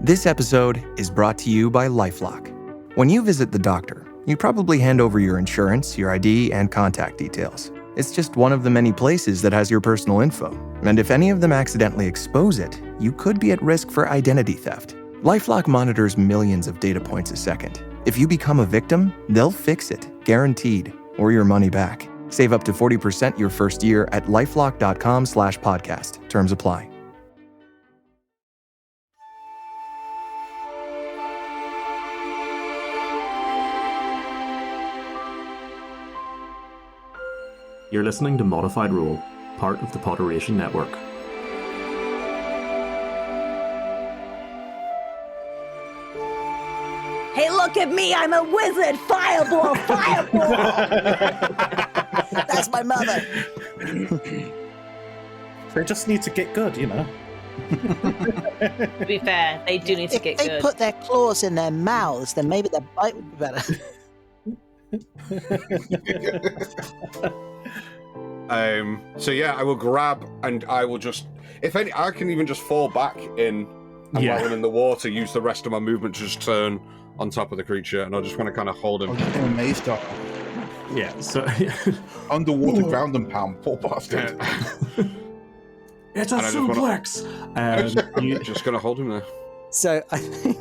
This episode is brought to you by LifeLock. When you visit the doctor, you probably hand over your insurance, your ID, and contact details. It's just one of the many places that has your personal info. And if any of them accidentally expose it, you could be at risk for identity theft. LifeLock monitors millions of data points a second. If you become a victim, they'll fix it, guaranteed, or your money back. Save up to 40% your first year at lifelock.com/podcast. Terms apply. You're listening to ModifedRoll, part of the Potteration Network. Hey, look at me! I'm a wizard! Fireball! Fireball! That's my mother. They just need to get good, you know. To be fair, they do need to get good. If they put their claws in their mouths, then maybe their bite would be better. So yeah, I will grab and I will just, if any, I can even just fall back in and while I'm in the water, use the rest of my movement to just turn on top of the creature, and I just want to kind of hold him. I'm just amazed at Yeah, so... underwater ground and pound, poor bastard. It's a suplex! You're just going to hold him there. So I think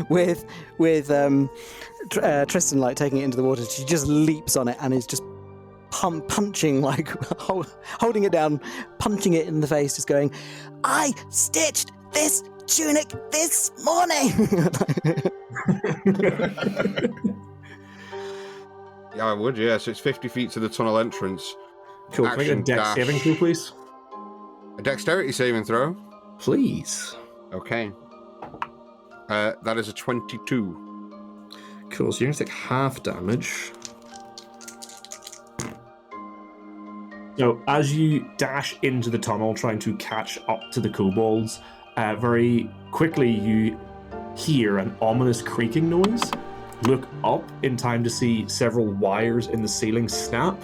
with Tristan like taking it into the water, she just leaps on it and is just punching, like holding it down, punching it in the face, just going, "I stitched this tunic this morning." Yeah, I would. Yeah, so it's 50 feet to the tunnel entrance. Cool. Can I get a dex saving throw, please? A dexterity saving throw, please. Okay. That is a 22. Cool. So you're gonna take half damage. So as you dash into the tunnel, trying to catch up to the kobolds, very quickly you hear an ominous creaking noise. Look up in time to see several wires in the ceiling snap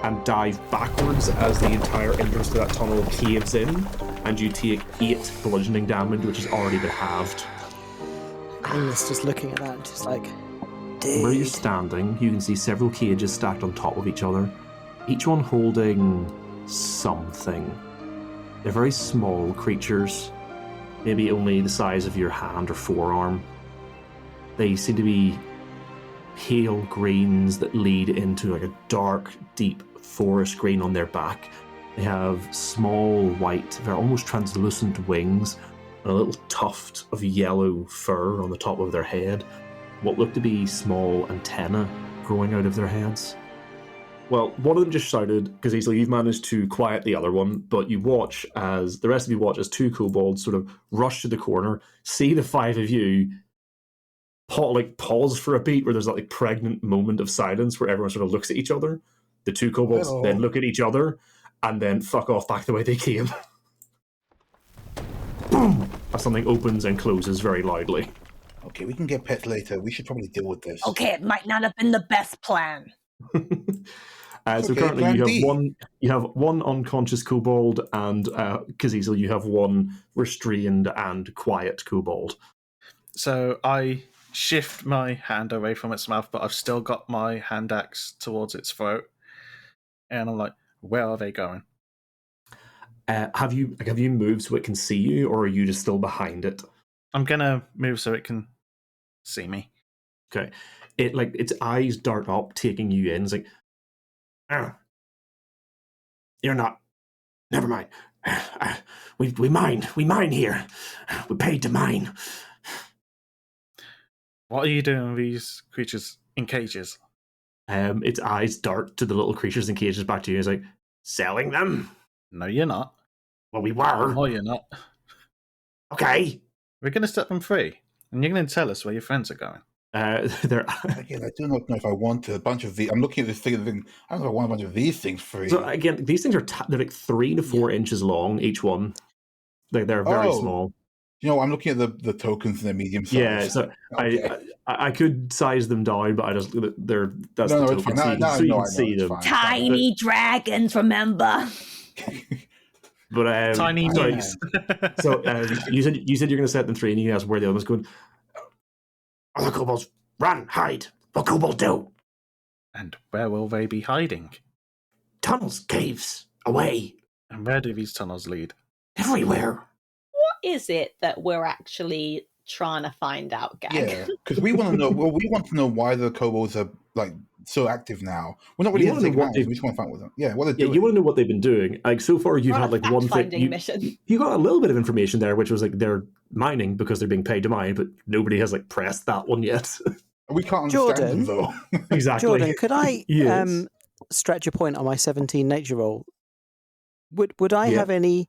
and dive backwards as the entire entrance to that tunnel caves in, and you take 8 bludgeoning damage, which has already been halved. Alice just looking at that, just like, dude. Where you're standing, you can see several cages stacked on top of each other, each one holding something. They're very small creatures, maybe only the size of your hand or forearm. They seem to be pale greens that lead into like a dark, deep forest green on their back. They have small, white, they're almost translucent wings, and a little tuft of yellow fur on the top of their head, what look to be small antennae growing out of their heads. Well, one of them just shouted, because easily you've managed to quiet the other one, but you watch as, the rest of you watch as 2 kobolds sort of rush to the corner, see the 5 of you pause for a beat where there's that like pregnant moment of silence where everyone sort of looks at each other. The 2 kobolds then look at each other and then fuck off back the way they came. Boom! As something opens and closes very loudly. Okay, we can get pets later. We should probably deal with this. Okay, it might not have been the best plan. So currently you have one unconscious kobold, and Kazizel, you have one restrained and quiet kobold. So I shift my hand away from its mouth, but I've still got my hand axe towards its throat. And I'm like, where are they going? Have you moved so it can see you, or are you just still behind it? I'm gonna move so it can see me. Okay. It like its eyes dart up, taking you in. It's like, you're not. Never mind. We mine here. We paid to mine. What are you doing with these creatures in cages? Its eyes dart to the little creatures in cages back to you. It's like, selling them? No, you're not. Well, we were. No, you're not. Okay. We're going to set them free, and you're going to tell us where your friends are going. Again, I do not know if I want a bunch of these. I'm looking at this thing and thinking, I don't know if I want a bunch of these things free. So again, these things are they're like 3 to 4 inches long, each one. They're very small. You know, I'm looking at the tokens and they're medium size. Yeah, so okay. I could size them down, but that's the tokens. So you can see them. Tiny dragons, remember? But Tiny sorry, knees. so you said you're going to set them free, and you asked where the other one's going. Other kobolds, run, hide. What kobold do? And where will they be hiding? Tunnels, caves, away, And where do these tunnels lead? everywhere. What is it that we're actually trying to find out, gang? Yeah, because we want to know. Well, we want to know why the kobolds are like so active now. We're not really You here to wanna take know them what out. We just want to find with them. Yeah, what they're Yeah, doing. you want to know what they've been doing. Like so far, you've We're had on a like one thing. fact-finding mission. You got a little bit of information there, which was like they're mining because they're being paid to mine, but nobody has like pressed that one yet. We can't understand Jordan? them though. Exactly. Jordan, could I Yes. stretch a point on my 17 nature roll? Would I Yeah. have any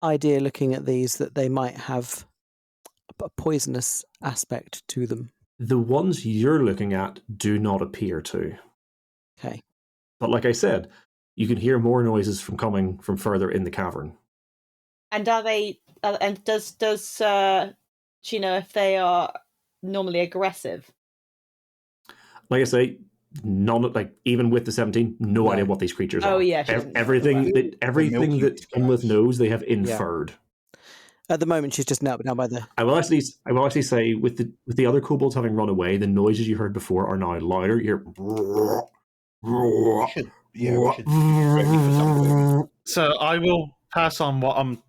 idea looking at these that they might have a poisonous aspect to them? The ones you're looking at do not appear to. Okay. But like I said, you can hear more noises from coming from further in the cavern. And are they? And does do you know if they are normally aggressive? Like I say, even with the 17, no idea what these creatures are. Oh, yeah, she doesn't know. Everything milking that these Imlith guys. knows, they have inferred. At the moment, she's just knelt down by the. I will actually say with the other kobolds having run away, the noises you heard before are now louder. You're We should be ready for something. So I will pass on what I'm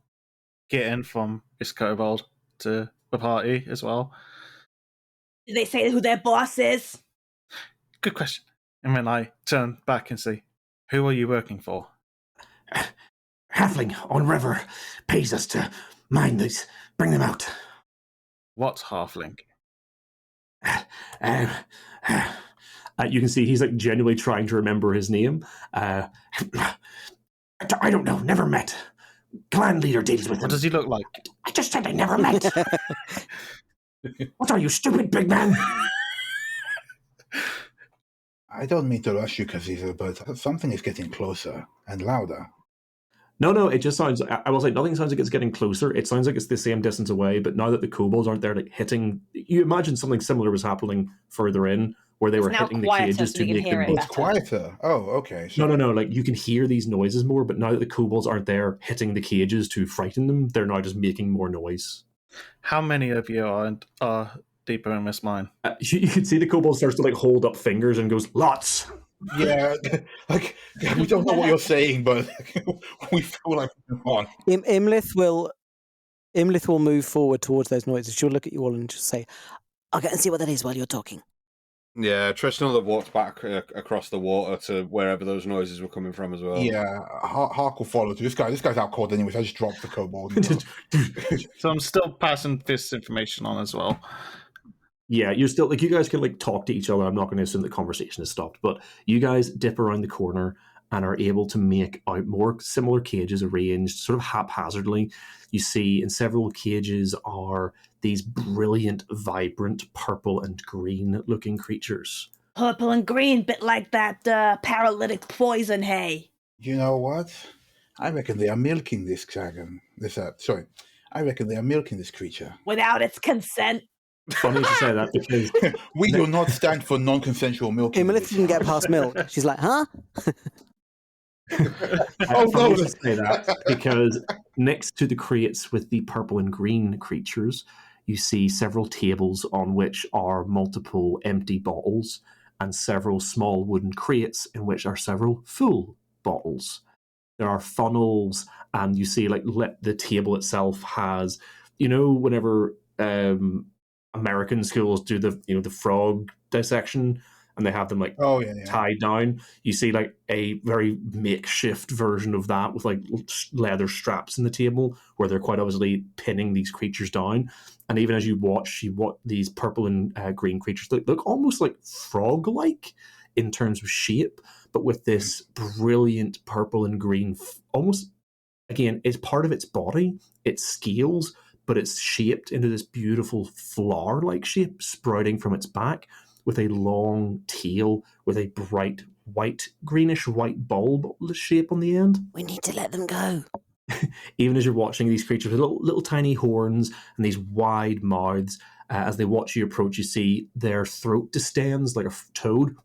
getting from this kobold to the party as well. Did they say who their boss is? Good question. And then I turn back and say, who are you working for? Halfling on river pays us to mine these, bring them out. What halfling? You can see he's like genuinely trying to remember his name. I don't know, never met. Clan leader deals with him. What does he look like? I just said I never met. What are you, stupid big man? I don't mean to rush you, Kaziza, but something is getting closer and louder. No, it just sounds. I will say nothing sounds like it's getting closer. It sounds like it's the same distance away. But now that the kobolds aren't there, like hitting, you imagine something similar was happening further in, where they were now hitting the quieter, cages so to we can make hear them. it Oh, it's better. quieter. Oh, okay. No. Like you can hear these noises more, but now that the kobolds aren't there hitting the cages to frighten them, they're now just making more noise. How many of you are deeper in this mine? You can see the kobold starts to like hold up fingers and goes, "Lots." Yeah, like we don't know what you're saying, but we feel like on. Imlith will move forward towards those noises. She'll look at you all and just say, "I'll go and see what that is while you're talking." Yeah, Tristan will have walked back across the water to wherever those noises were coming from as well. Yeah, Hark will follow. This guy's out cold anyway. So I just dropped the kobold. So I'm still passing this information on as well. Yeah, you're still like you guys can like talk to each other. I'm not going to assume the conversation has stopped, but you guys dip around the corner and are able to make out more similar cages arranged sort of haphazardly. You see in several cages are these brilliant, vibrant purple and green looking creatures. Purple and green, bit like that paralytic poison hay. You know what? I reckon they are milking this dragon. I reckon they are milking this creature. Without its consent. Funny to say that because We do not stand for non-consensual milking. Imlith didn't get past milk. She's like, "Huh?" Oh, funny no. to say that because next to the crates with the purple and green creatures, you see several tables on which are multiple empty bottles and several small wooden crates in which are several full bottles. There are funnels, and you see like the table itself has, whenever American schools do the frog dissection and they have them like Oh yeah. tied down. You see like a very makeshift version of that with like leather straps in the table where they're quite obviously pinning these creatures down. And even as you watch these purple and green creatures look almost like frog-like in terms of shape, but with this brilliant purple and green, almost, again, it's part of its body, its scales, but it's shaped into this beautiful flower-like shape sprouting from its back with a long tail with a bright greenish-white bulb shape on the end. We need to let them go. Even as you're watching these creatures with little tiny horns and these wide mouths, as they watch you approach, you see their throat distends like a toad.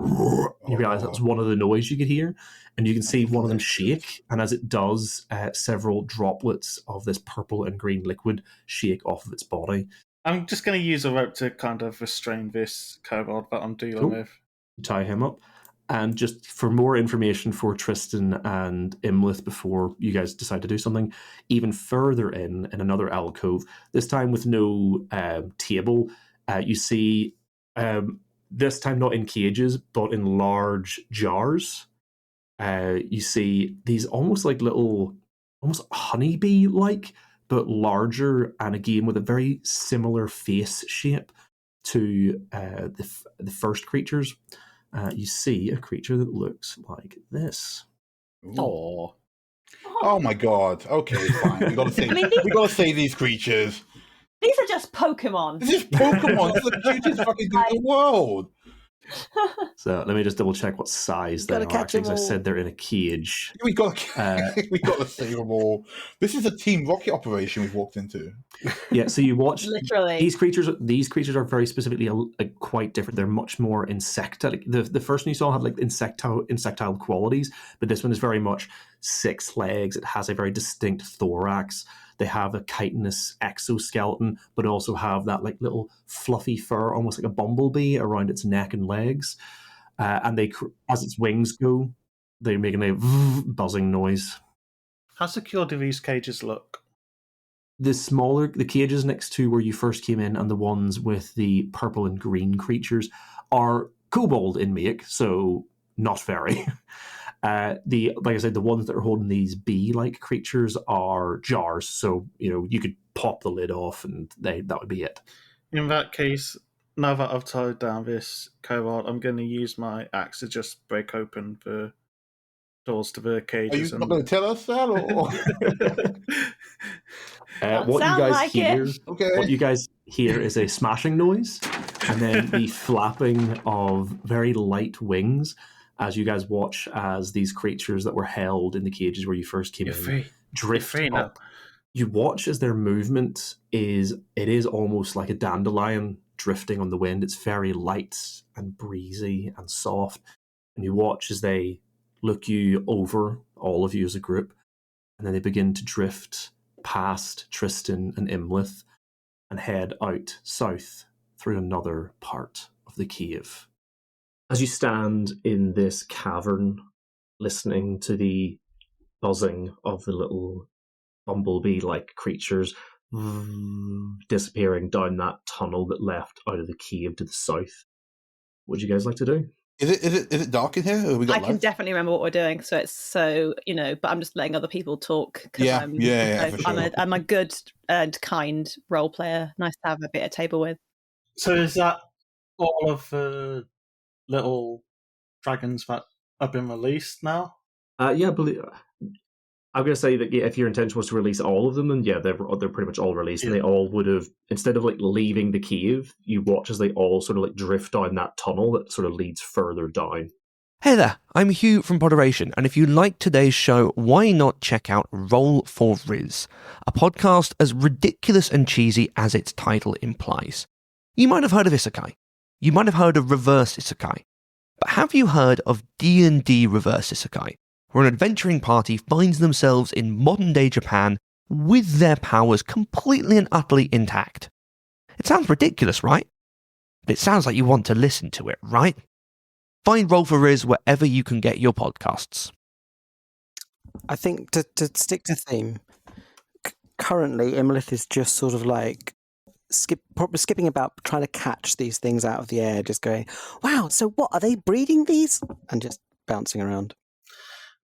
You realize that's one of the noise you could hear, and you can see one of them shake, and as it does, several droplets of this purple and green liquid shake off of its body. I'm just going to use a rope to kind of restrain this kobold that I'm dealing with. You tie him up. And just for more information for Tristan and Imlith before you guys decide to do something, even further in another alcove, this time with no table, you see, this time not in cages, but in large jars. You see these almost like little, almost honeybee-like, but larger, and again with a very similar face shape to the first creatures. You see a creature that looks like this. Oh. Oh my god. Okay, fine. We gotta say we gotta say these creatures. These are just Pokemon. This is Pokemon. This is the cutest fucking thing in the world. So let me just double check what size they are. Actually, because I said they're in a cage. We got to save them all. This is a Team Rocket operation we've walked into. Yeah, so you watch Literally. these creatures. These creatures are very specifically quite different. They're much more insectile. Like the first one you saw had like insectile qualities, but this one is very much 6 legs. It has a very distinct thorax. They have a chitinous exoskeleton, but also have that like little fluffy fur, almost like a bumblebee, around its neck and legs. And they, as its wings go, they're making a buzzing noise. How secure do these cages look? The cages next to where you first came in and the ones with the purple and green creatures are kobold in make, so not very. Like I said, the ones that are holding these bee-like creatures are jars, so you could pop the lid off and that would be it. In that case, now that I've tied down this kobold, I'm going to use my axe to just break open the doors to the cages. Are you not going to tell us that? What you guys hear is a smashing noise, and then the flapping of very light wings as you guys watch as these creatures that were held in the cages where you first came in drift up. You watch as their movement is almost like a dandelion drifting on the wind. It's very light and breezy and soft. And you watch as they look you over, all of you as a group, and then they begin to drift past Tristan and Imlith and head out south through another part of the cave. As you stand in this cavern, listening to the buzzing of the little bumblebee-like creatures disappearing down that tunnel that left out of the cave to the south, what would you guys like to do? Is it dark in here? Or we got I can definitely remember what we're doing, so it's but I'm just letting other people talk. Yeah, for sure. I'm a good and kind role player. Nice to have a bit of table with. So is that all of the little dragons that have been released now? Yeah, I'm going to say that if your intention was to release all of them, then yeah, they're pretty much all released. Yeah. And they all would have, instead of like leaving the cave, you watch as they all sort of like drift down that tunnel that sort of leads further down. Hey there, I'm Hugh from Moderation, and if you like today's show, why not check out Roll for Riz, a podcast as ridiculous and cheesy as its title implies. You might have heard of Isekai. You might have heard of Reverse Isekai. But have you heard of D&D Reverse Isekai, where an adventuring party finds themselves in modern-day Japan with their powers completely and utterly intact? It sounds ridiculous, right? But it sounds like you want to listen to it, right? Find Roll for Riz wherever you can get your podcasts. I think to stick to theme, currently Imlith is just sort of like skipping about, trying to catch these things out of the air, just going, wow, so what, are they breeding these? And just bouncing around.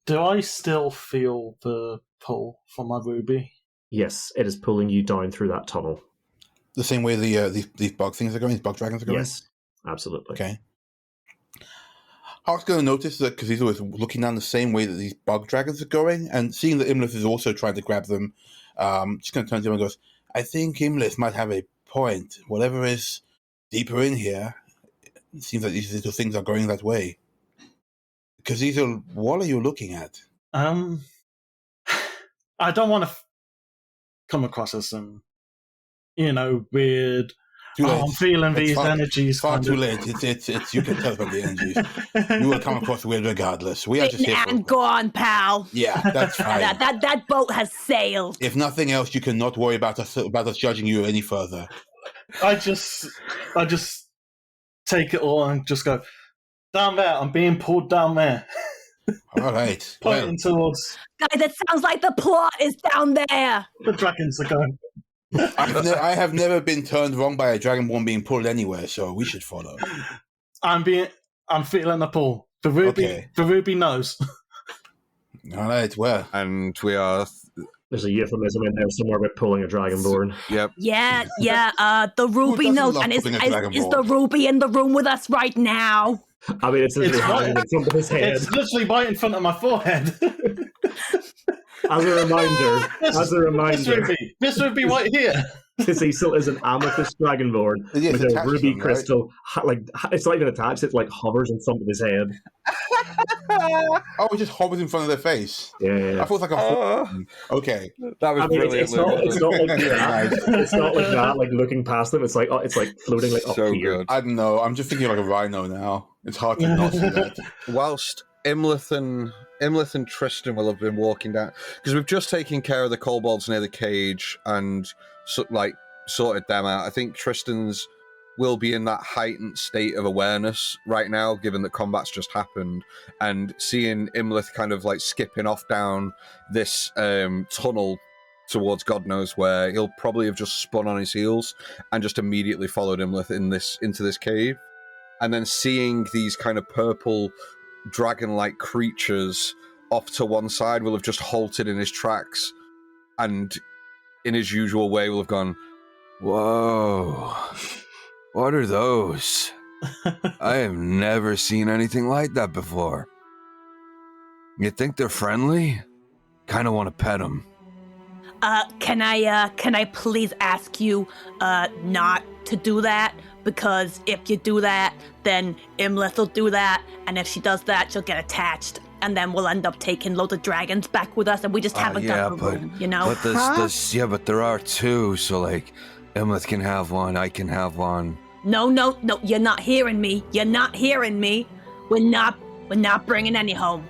Do I still feel the pull from my ruby? Yes, it is pulling you down through that tunnel. The same way these bug things are going, these bug dragons are going? Yes, absolutely. Okay. Hark's going to notice that because he's always looking down the same way that these bug dragons are going, and seeing that Imlith is also trying to grab them, just going to turn to him and goes, I think Imlith might have a point. Whatever is deeper in here, it seems like these little things are going that way. Because what are you looking at? I don't want to come across as some, weird Too late. I'm feeling It's these far, energies. Far kind too of. late. It's you can tell about the energies. You will come across weird regardless. We are just Bitten here for and gone, pal. Yeah, that's fine. That boat has sailed. If nothing else, you cannot worry about us judging you any further. I just take it all and just go down there. I'm being pulled down there. All right. Pointing towards Guys, it sounds like the plot is down there. the dragons are going. I have never been turned wrong by a dragonborn being pulled anywhere, so we should follow. I'm feeling the pull. The ruby knows. All right, well, And we are. There's a euphemism in there somewhere about pulling a dragonborn. Yep. Yeah. The ruby doesn't knows, love and pulling a is dragonborn? the ruby in the room with us right now? I mean, it's It's hanging in front of his head. It's literally right in front of my forehead. As a reminder, This ruby right here. Cecil is an amethyst dragonborn It is with a attached to ruby him, right? crystal. It's not even attached; it like hovers in front of his head. Oh, it just hovers in front of their face. Yeah. I thought it was like a. Okay. That was I mean, brilliant. it's not like that. Nice. It's not like that. Like looking past them, it's like floating like up So here. good. I don't know. I'm just thinking like a rhino now. It's hard to not see that. Whilst Imlith and Tristan will have been walking down, because we've just taken care of the kobolds near the cage and sorted them out. I think Tristan's will be in that heightened state of awareness right now, given that combat's just happened, and seeing Imlith kind of like skipping off down this tunnel towards God knows where. He'll probably have just spun on his heels and just immediately followed Imlith into this cave, and then seeing these kind of purple dragon-like creatures off to one side will have just halted in his tracks, and in his usual way will have gone, "Whoa, what are those? I have never seen anything like that before. You think they're friendly? Kind of want to pet them." Can I please ask you not to do that? Because if you do that, then Imlith will do that, and if she does that, she'll get attached, and then we'll end up taking loads of dragons back with us, and we just haven't got the room, you know? But there are two, so like, Imlith can have one, I can have one. No, you're not hearing me. You're not hearing me. We're not bringing any home.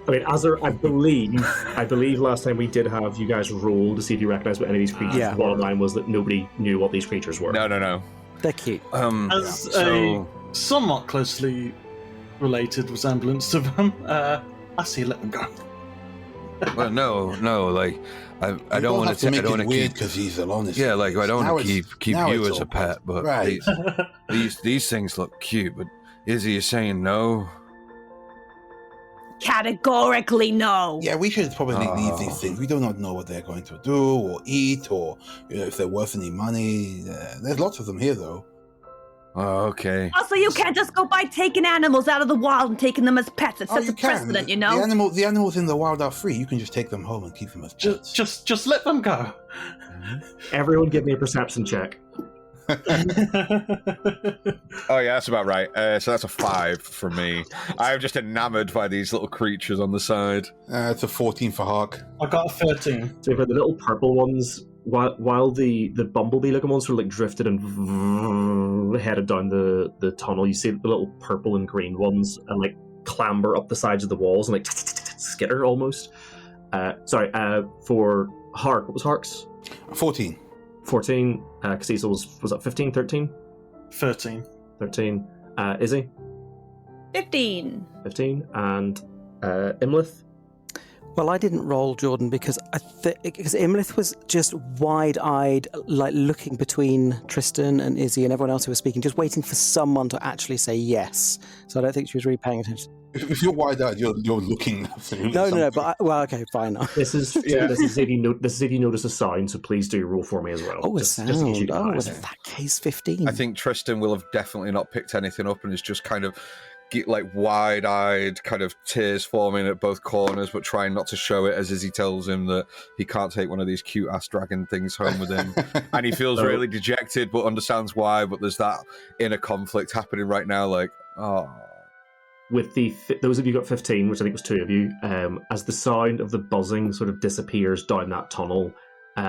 I mean, I believe last time we did have you guys roll to see if you recognize what any of these creatures. Yeah. The bottom line was that nobody knew what these creatures were. No. They're cute. As a somewhat closely related resemblance to them, I say let them go. Well, no, like, I don't want to. I don't want to weird keep. because he's alone. Yeah, like I don't want to keep now you it's as a awkward. pet, but Right. these things look cute. But Izzy is saying no. Categorically no. Yeah, we should probably leave these things. We do not know what they're going to do or eat, or if they're worth any money. There's lots of them here, though. Oh, okay. Also, you can't just go by taking animals out of the wild and taking them as pets. It sets you a precedent, you know? The animals in the wild are free. You can just take them home and keep them as pets. Just let them go. Everyone give me a perception check. Oh yeah, that's about right. So that's a 5 for me. I'm just enamored by these little creatures on the side. It's a 14 for Hawk. I got a 13. So for the little purple ones, while the bumblebee looking ones sort of like drifted and headed down the tunnel, you see the little purple and green ones and like clamber up the sides of the walls and like skitter almost. For Hark, what was Hark's? 14. 14. Cecil was that 15, 13? 13. 13. Izzy? 15. 15. And Imlith? Well, I didn't roll, Jordan, because because Imlith was just wide-eyed, like looking between Tristan and Izzy and everyone else who was speaking, just waiting for someone to actually say yes. So I don't think she was really paying attention. If you're wide-eyed, you're looking. Absolutely No, but okay, fine. This is if you notice a sound, so please do roll for me as well. Oh, a just sound. in case you Oh, guys. in that case, 15. I think Tristan will have definitely not picked anything up and is just kind of like wide-eyed, kind of tears forming at both corners, but trying not to show it as Izzy tells him that he can't take one of these cute-ass dragon things home with him. And he feels really dejected, but understands why, but there's that inner conflict happening right now, like, oh... With those of you who got 15, which I think was 2 of you, as the sound of the buzzing sort of disappears down that tunnel,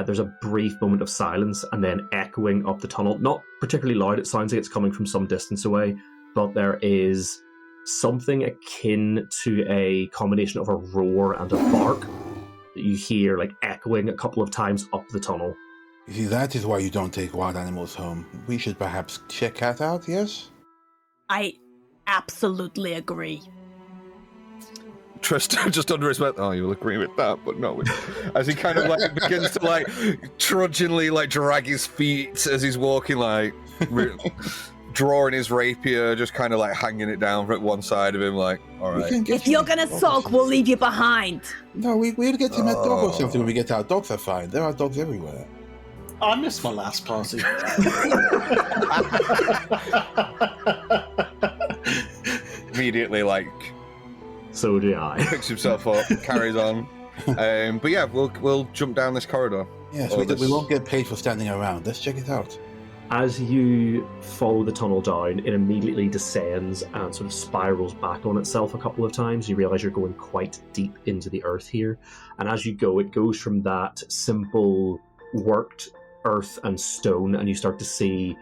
There's a brief moment of silence, and then echoing up the tunnel. Not particularly loud, it sounds like it's coming from some distance away, but there is something akin to a combination of a roar and a bark that you hear, like, echoing a couple of times up the tunnel. You see, that is why you don't take wild animals home. We should perhaps check that out, yes? I absolutely agree. Tristan just under his breath, oh, you'll agree with that, but no. As he kind of like begins to like trudgingly like drag his feet as he's walking, like drawing his rapier, just kind of like hanging it down at one side of him, like, all right. If you're gonna sulk, we'll leave you behind. No, we'll get him a dog or something when we get our dogs are fine. There are dogs everywhere. I missed my last party. Immediately, like, so do I. Picks himself up, carries on. But yeah, we'll jump down this corridor. Yes, we won't get paid for standing around. Let's check it out. As you follow the tunnel down, it immediately descends and sort of spirals back on itself a couple of times. You realize you're going quite deep into the earth here. And as you go, it goes from that simple worked earth and stone, and you start to see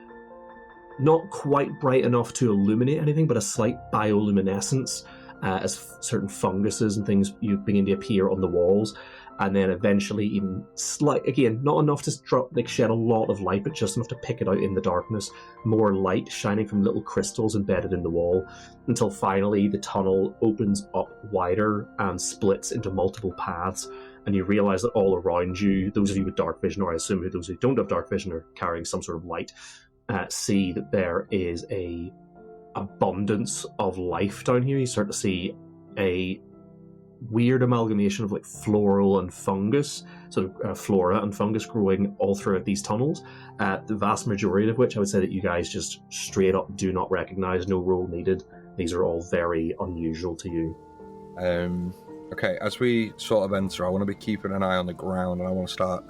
not quite bright enough to illuminate anything, but a slight bioluminescence as certain funguses and things you begin to appear on the walls. And then eventually even again, not enough to shed a lot of light, but just enough to pick it out in the darkness. More light shining from little crystals embedded in the wall, until finally the tunnel opens up wider and splits into multiple paths. And you realize that all around you, those of you with dark vision, or I assume those who don't have dark vision are carrying some sort of light, see that there is a abundance of life down here. You start to see a weird amalgamation of like floral and fungus, sort of flora and fungus growing all throughout these tunnels, the vast majority of which I would say that you guys just straight up do not recognize. No roll needed. These are all very unusual to you. Okay, as we sort of enter, I want to be keeping an eye on the ground, and I want to start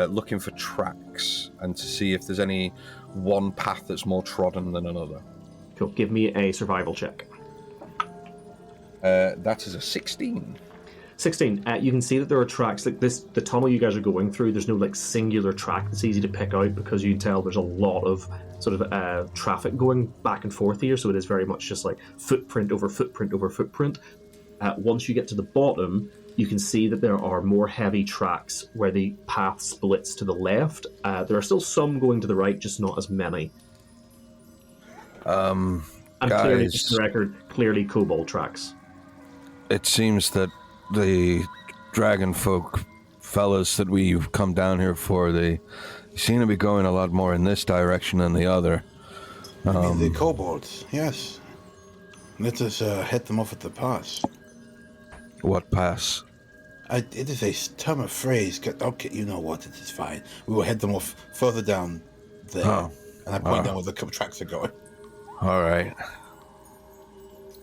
looking for tracks and to see if there's any one path that's more trodden than another. Cool. Give me a survival check. That is a 16. 16. You can see that there are tracks like this. The tunnel you guys are going through, there's no like singular track that's easy to pick out, because you can tell there's a lot of sort of traffic going back and forth here. So it is very much just like footprint over footprint over footprint. Once you get to the bottom, you can see that there are more heavy tracks where the path splits to the left. There are still some going to the right, just not as many. And guys, clearly, just for the record, clearly kobold tracks. It seems that the dragon folk fellas that we've come down here for, they seem to be going a lot more in this direction than the other. I mean, the kobolds, yes. Let us head them off at the pass. What pass? It is a term of phrase. Okay, you know what? It is fine. We will head them off further down there. Oh. And I point down where the tracks are going. All right.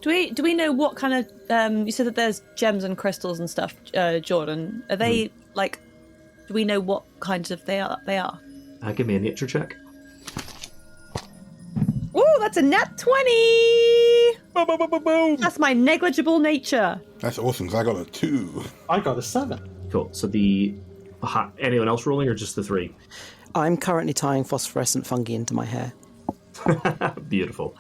Do we know what kind of? You said that there's gems and crystals and stuff, Jordan. Are they like? Do we know what kinds of they are? Give me a nature check. Ooh, that's a nat 20! Boom, boom, boom, boom, boom. That's my negligible nature. That's awesome, because I got a 2. I got a 7. Cool. So anyone else rolling, or just the 3? I'm currently tying phosphorescent fungi into my hair. Beautiful.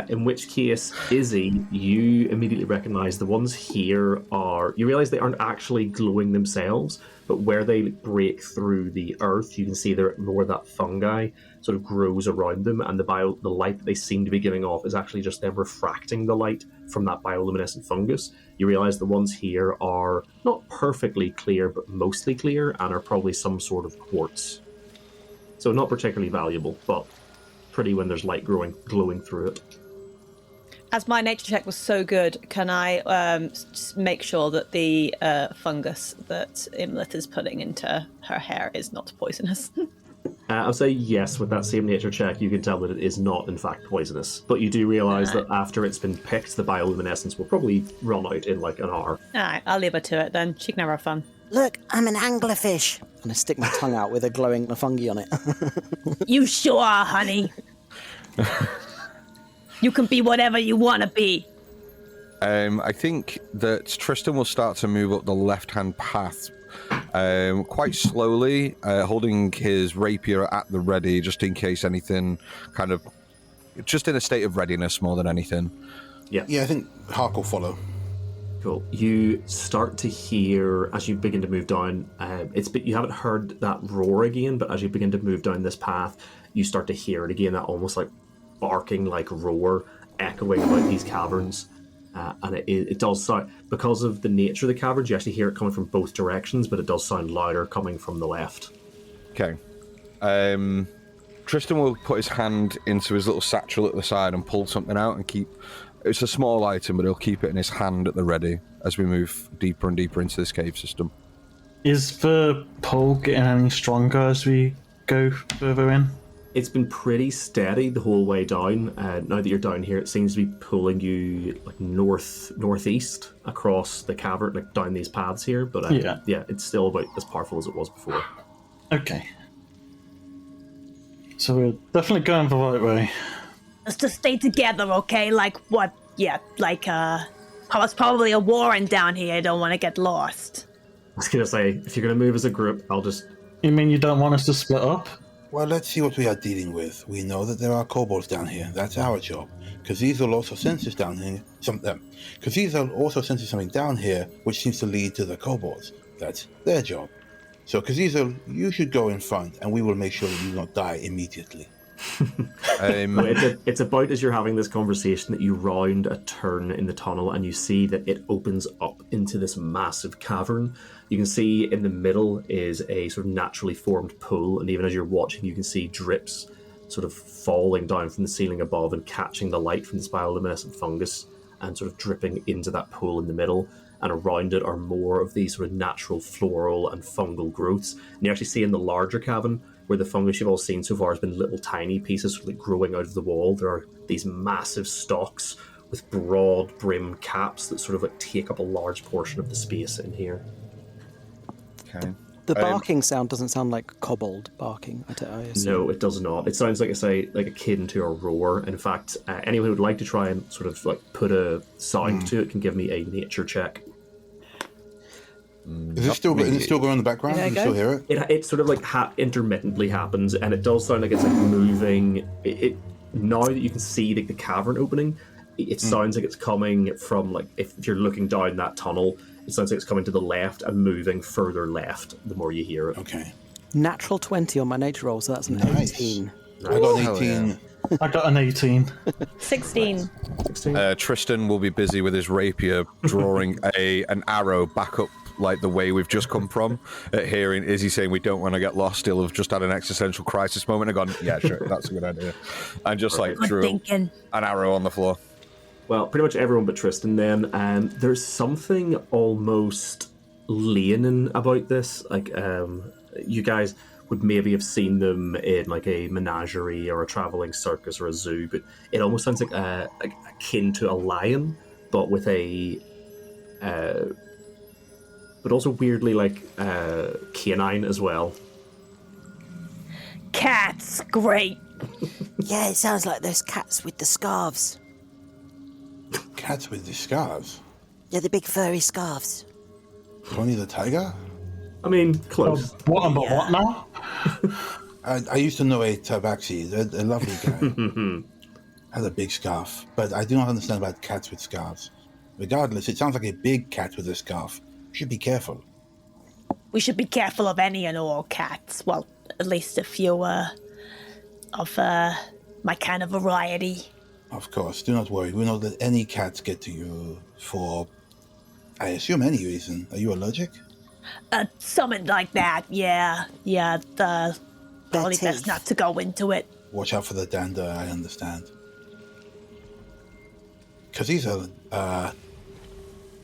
In which case, Izzy, you immediately recognize the ones here you realize they aren't actually glowing themselves, but where they break through the earth, you can see there more that fungi sort of grows around them, and the light that they seem to be giving off is actually just them refracting the light from that bioluminescent fungus. You realize the ones here are not perfectly clear, but mostly clear, and are probably some sort of quartz. So not particularly valuable, but pretty when there's light glowing through it. As my nature check was so good, can I make sure that the fungus that Imlith is putting into her hair is not poisonous? I'll say yes. With that same nature check, you can tell that it is not, in fact, poisonous. But you do realise that after it's been picked, the bioluminescence will probably run out in like an hour. Alright, I'll leave her to it then. She can have her fun. Look, I'm an anglerfish. And I stick my tongue out with a glowing fungi on it. You sure are, honey. You can be whatever you want to be. I think that Tristan will start to move up the left-hand path quite slowly, holding his rapier at the ready, just in case anything kind of... Just in a state of readiness more than anything. Yeah. Yeah, I think Hark will follow. Cool. You start to hear, as you begin to move down, you haven't heard that roar again, but as you begin to move down this path, you start to hear it again, that almost like barking like roar echoing about these caverns. And it does sound, because of the nature of the caverns, you actually hear it coming from both directions, but it does sound louder coming from the left. Okay. Tristan will put his hand into his little satchel at the side and pull something out and keep... It's a small item, but he'll keep it in his hand at the ready as we move deeper and deeper into this cave system. Is the pull getting any stronger as we go further in? It's been pretty steady the whole way down. Now that you're down here, it seems to be pulling you like northeast across the cavern, like down these paths here. But yeah, it's still about as powerful as it was before. Okay. So we're definitely going the right way. Let's just stay together, okay? Like what? Yeah, like it's probably a warren down here. I don't want to get lost. I was gonna say, if you're gonna move as a group, I'll just... You mean you don't want us to split up? Well, let's see what we are dealing with. We know that there are kobolds down here. That's our job. Khazis will also sense this down here. Khazis will also sense something down here, which seems to lead to the kobolds. That's their job. So, Khazis, you should go in front, and we will make sure that you do not die immediately. It's about as you're having this conversation that you round a turn in the tunnel and you see that it opens up into this massive cavern. You can see in the middle is a sort of naturally formed pool, and even as you're watching you can see drips sort of falling down from the ceiling above and catching the light from this bioluminescent fungus and sort of dripping into that pool in the middle. And around it are more of these sort of natural floral and fungal growths. And you actually see in the larger cavern, where the fungus you've all seen so far has been little tiny pieces sort of like growing out of the wall, there are these massive stalks with broad brim caps that sort of like take up a large portion of the space in here. Okay. The barking sound doesn't sound like kobold barking. I assume. No, it does not. It sounds like akin to a roar. In fact, anyone who would like to try and sort of like put a sound to it can give me a nature check. Is it still going in the background? Can you still hear it? It sort of like intermittently happens, and it does sound like it's like moving. It now that you can see the cavern opening, it sounds like it's coming from like if you're looking down that tunnel, it sounds like it's coming to the left and moving further left. The more you hear it. Okay. Natural 20 on my nature roll, so that's an 18. I got an 18. Yeah. I got an 18. 16. Tristan will be busy with his rapier, drawing an arrow back up like the way we've just come from. Hearing Izzy saying we don't want to get lost, he'll have just had an existential crisis moment and gone, yeah, sure, that's a good idea. And just like drew an arrow on the floor. Well, pretty much everyone but Tristan then. There's something almost leonin about this. Like, you guys would maybe have seen them in like a menagerie or a traveling circus or a zoo, but it almost sounds like akin to a lion, but with a... but also weirdly like canine as well. Cats, great. Yeah, it sounds like those cats with the scarves. Cats with the scarves? Yeah, the big furry scarves. Tony the Tiger? I mean, close. What now? I used to know a tabaxi, a lovely guy. Had a big scarf, but I do not understand about cats with scarves. Regardless, it sounds like a big cat with a scarf. You should be careful. We should be careful of any and all cats. Well, at least a few of my kind of variety. Of course, do not worry. We know that any cats get to you for, I assume, any reason. Are you allergic? Something like that, yeah. Yeah, probably best not to go into it. Watch out for the dander, I understand. Because these are,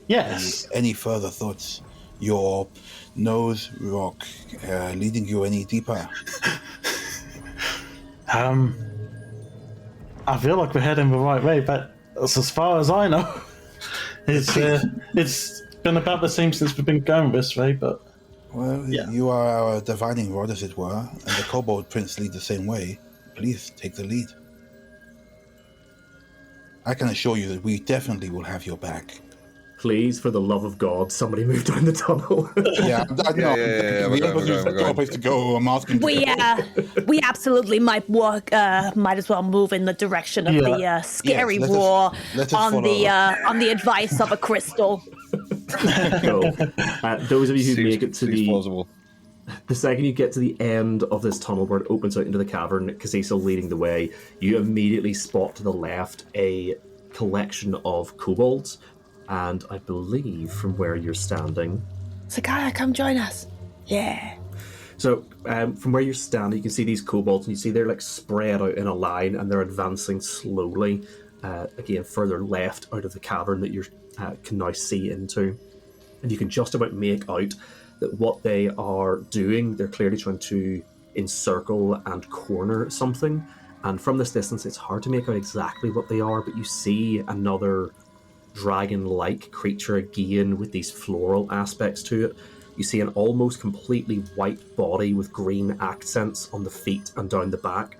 yes. Any further thoughts? Your nose rock leading you any deeper? I feel like we're heading the right way, but that's as far as I know. It's been about the same since we've been going this way, but... Well, yeah. You are our divining rod, as it were, and the Kobold Prince lead the same way. Please, take the lead. I can assure you that we definitely will have your back. Please, for the love of God, somebody move down the tunnel. Yeah, I know. The Emperor's got a place to go. I'm asking. We absolutely might as well move in the direction of the scary Yes, roar let us on the follow. on the advice of a crystal. Cool. Those of you who make it to seems plausible. the second you get to the end of this tunnel where it opens out into the cavern, Casiso leading the way, you immediately spot to the left a collection of kobolds, and I believe from where you're standing. Sakaya, come join us. Yeah. So from where you're standing, you can see these kobolds, and you see they're like spread out in a line, and they're advancing slowly, again further left out of the cavern that you can now see into, and you can just about make out that what they are doing, they're clearly trying to encircle and corner something. And from this distance, it's hard to make out exactly what they are, but you see another dragon-like creature again with these floral aspects to it. You see an almost completely white body with green accents on the feet and down the back,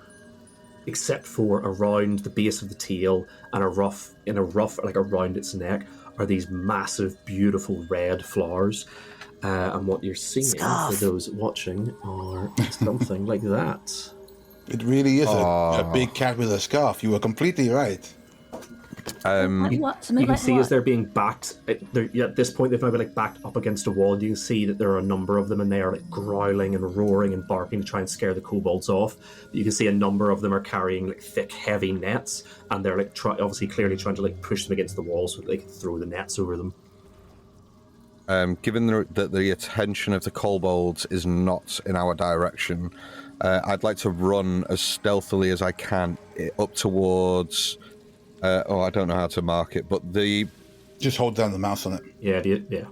except for around the base of the tail and like around its neck are these massive, beautiful red flowers. And what you're seeing for those watching are something like that. It really is a big cat with a scarf. You were completely right. You can see as they're being backed, at this point they've now been like backed up against a wall, and you can see that there are a number of them, and they are like growling and roaring and barking to try and scare the kobolds off. But you can see a number of them are carrying like thick, heavy nets, and they're like obviously clearly trying to like push them against the wall so that they can throw the nets over them. Given that the attention of the kobolds is not in our direction, I'd like to run as stealthily as I can up towards... I don't know how to mark it, but Just hold down the mouse on it. Yeah.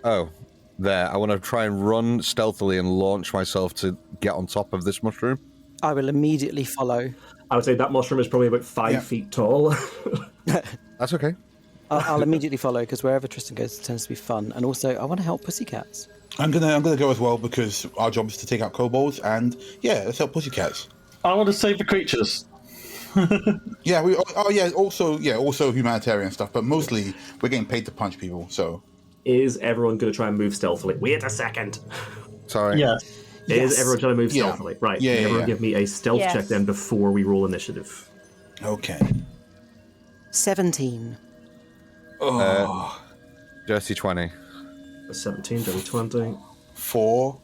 Oh, there. I want to try and run stealthily and launch myself to get on top of this mushroom. I will immediately follow. I would say that mushroom is probably about 5 feet tall. That's okay. I'll immediately follow, because wherever Tristan goes, it tends to be fun. And also, I want to help pussycats. I'm gonna go as well, because our job is to take out kobolds, and let's help pussycats. I want to save the creatures. Also humanitarian stuff, but mostly we're getting paid to punch people. So, is everyone going to try and move stealthily? Wait a second. Sorry. Yeah. Is everyone trying to move stealthily? Right. Everyone give me a stealth check then before we roll initiative. Okay. 17. Dirty 20. 17, dirty 20. 4.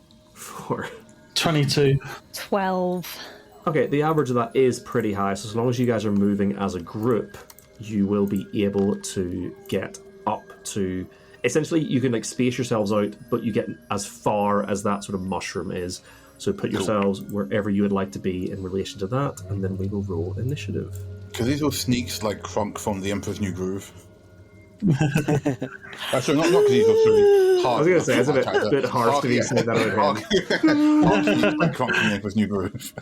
22. 12. Okay, the average of that is pretty high, so as long as you guys are moving as a group, you will be able to get up to... Essentially, you can like space yourselves out, but you get as far as that sort of mushroom is. So put yourselves wherever you would like to be in relation to that, and then we will roll initiative. Because these are sneaks like Kronk from the Emperor's New Groove. Actually, not because he's also hard. I was going to say, it's a bit harsh to be saying that out him. Like Kronk from the Emperor's New Groove.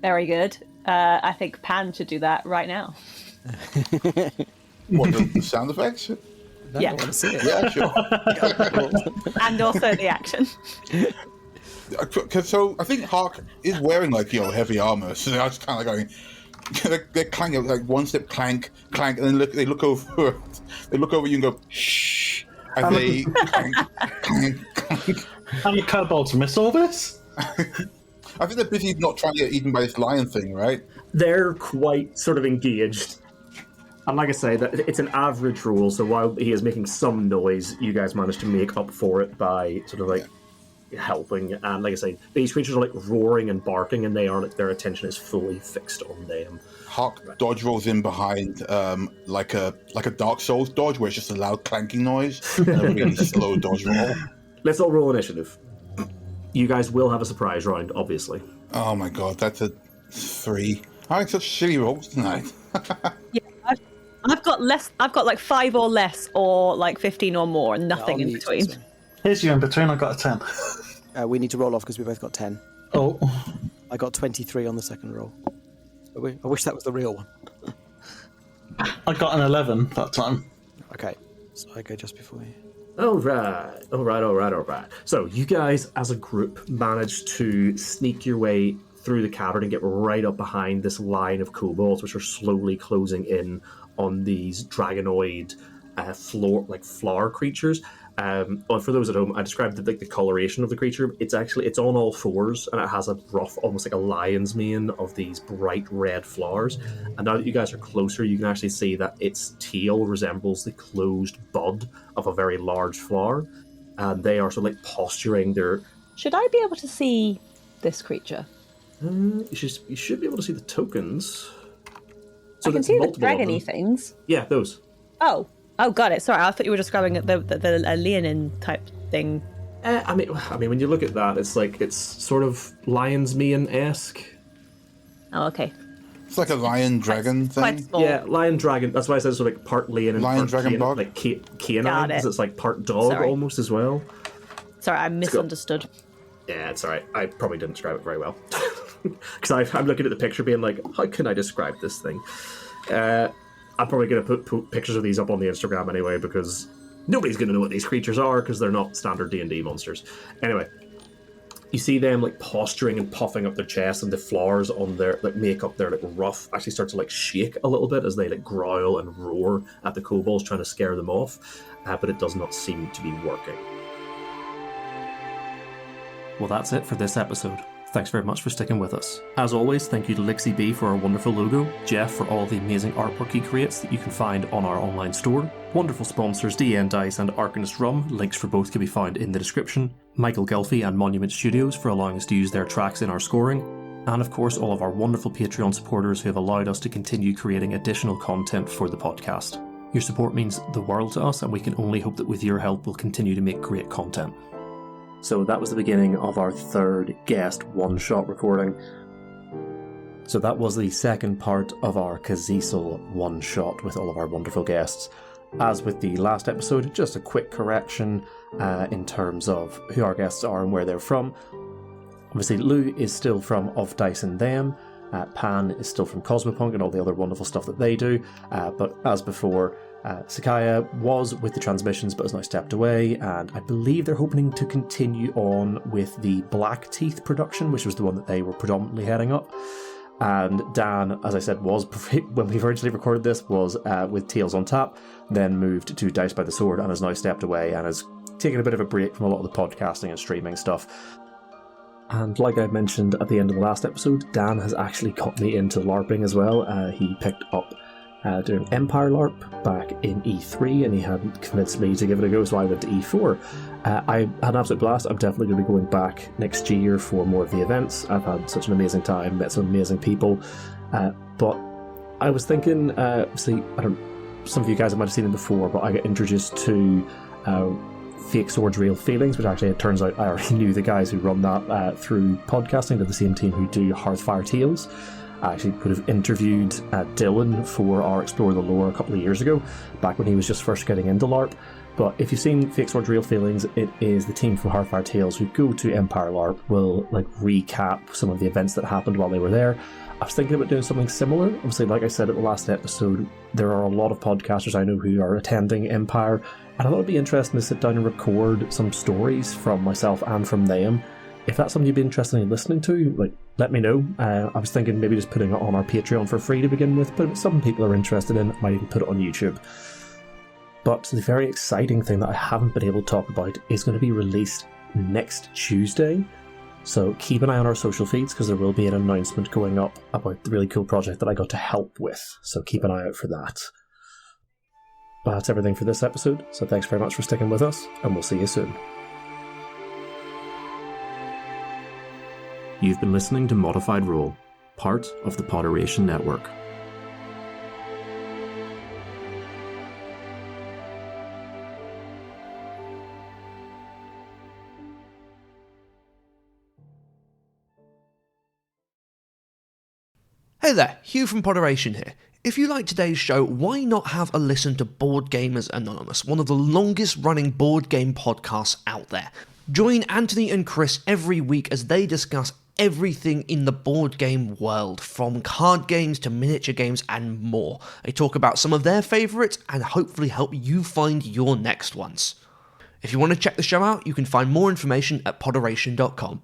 Very good. I think Pan should do that right now. What, the sound effects? No, I want to see it. Yeah, sure. And also the action. So I think Hark is wearing heavy armor, so they're just kind of going. They're clanking like one step, clank, clank, and then they look over you and go shh, and they clank, clank, clank. And the kobolds miss all this? I think they're busy not trying to get eaten by this lion thing, right? They're quite sort of engaged. And like I say, it's an average roll, so while he is making some noise, you guys manage to make up for it by sort of helping. And like I say, these creatures are roaring and barking, and their attention is fully fixed on them. Hawk dodge rolls in behind like a Dark Souls dodge, where it's just a loud clanking noise and a really slow dodge roll. Let's all roll initiative. You guys will have a surprise round, obviously. Oh my god, that's a 3. I like such shitty rolls tonight. I've got less. I've got 5 or less, or 15 or more, and nothing in between. Here's you in between. I got a 10. We need to roll off because we both got 10. Oh. I got 23 on the second roll. I wish that was the real one. I got an 11 that time. Okay, so I go just before you. All right. So you guys, as a group, managed to sneak your way through the cavern and get right up behind this line of kobolds, which are slowly closing in on these dragonoid floor creatures. Well, for those at home, I described the coloration of the creature. It's on all fours, and it has a rough, almost like a lion's mane of these bright red flowers. And now that you guys are closer, you can actually see that its tail resembles the closed bud of a very large flower. And they are sort of like posturing. Should I be able to see this creature? You should be able to see the tokens. So I can see the dragony things. Yeah, those. Oh, got it. Sorry, I thought you were describing the leonine type thing. I mean, when you look at that, it's sort of lion's mane-esque. Oh, okay. It's like a lion dragon thing. Quite small. Yeah, lion dragon. That's why I said it's like part lion and lion part dragon bog. like canine. It's like part dog almost as well. Sorry, I misunderstood. Yeah, it's alright. I probably didn't describe it very well. Because I'm looking at the picture being like, how can I describe this thing? I'm probably going to put pictures of these up on the Instagram anyway, because nobody's going to know what these creatures are, because they're not standard D&D monsters. Anyway, you see them like posturing and puffing up their chest, and the flowers on their make up their ruff actually start to shake a little bit as they growl and roar at the kobolds, trying to scare them off. But it does not seem to be working. Well, that's it for this episode. Thanks very much for sticking with us. As always, thank you to Lixie B for our wonderful logo, Jeff for all the amazing artwork he creates that you can find on our online store, wonderful sponsors DN Dice and Arcanist Rum, links for both can be found in the description, Michael Gelfie and Monument Studios for allowing us to use their tracks in our scoring, and of course all of our wonderful Patreon supporters who have allowed us to continue creating additional content for the podcast. Your support means the world to us, and we can only hope that with your help we'll continue to make great content. So that was the beginning of our third guest one-shot recording. So that was the second part of our Kazisel one-shot with all of our wonderful guests. As with the last episode, just a quick correction in terms of who our guests are and where they're from. Obviously, Lou is still from Of Dice and Them. Pan is still from Cosmopunk and all the other wonderful stuff that they do. But as before, Sakaya was with the transmissions but has now stepped away, and I believe they're hoping to continue on with the Black Teeth production, which was the one that they were predominantly heading up. And Dan, as I said, was, when we originally recorded this, was with Tales on Tap, then moved to Dice by the Sword and has now stepped away and has taken a bit of a break from a lot of the podcasting and streaming stuff. And like I mentioned at the end of the last episode, Dan has actually got me into LARPing as well. He picked up doing Empire LARP back in E3, and he had convinced me to give it a go, so I went to E4. I had an absolute blast. I'm definitely going to be going back next year for more of the events. I've had such an amazing time, met some amazing people. But I was thinking, some of you guys might have seen them before, but I got introduced to Fake Swords, Real Feelings, which actually it turns out I already knew the guys who run that through podcasting. They're the same team who do Hearthfire Tales. I actually could have interviewed Dylan for our Explore the Lore a couple of years ago, back when he was just first getting into LARP. But if you've seen Fake Swords, Real Feelings, it is the team from Hearthfire Tales who go to Empire LARP, will recap some of the events that happened while they were there. I was thinking about doing something similar. Obviously, like I said at the last episode, there are a lot of podcasters I know who are attending Empire, and I thought it'd be interesting to sit down and record some stories from myself and from them. If that's something you'd be interested in listening to, let me know. I was thinking maybe just putting it on our Patreon for free to begin with, but if some people are interested in it, I might even put it on YouTube. But the very exciting thing that I haven't been able to talk about is going to be released next Tuesday. So keep an eye on our social feeds, because there will be an announcement going up about the really cool project that I got to help with. So keep an eye out for that. But that's everything for this episode. So thanks very much for sticking with us, and we'll see you soon. You've been listening to ModifedRoll, part of the Podderation Network. Hey there, Hugh from Podderation here. If you like today's show, why not have a listen to Board Gamers Anonymous, one of the longest running board game podcasts out there. Join Anthony and Chris every week as they discuss everything in the board game world, from card games to miniature games and more. They talk about some of their favourites and hopefully help you find your next ones. If you want to check the show out, you can find more information at podderation.com.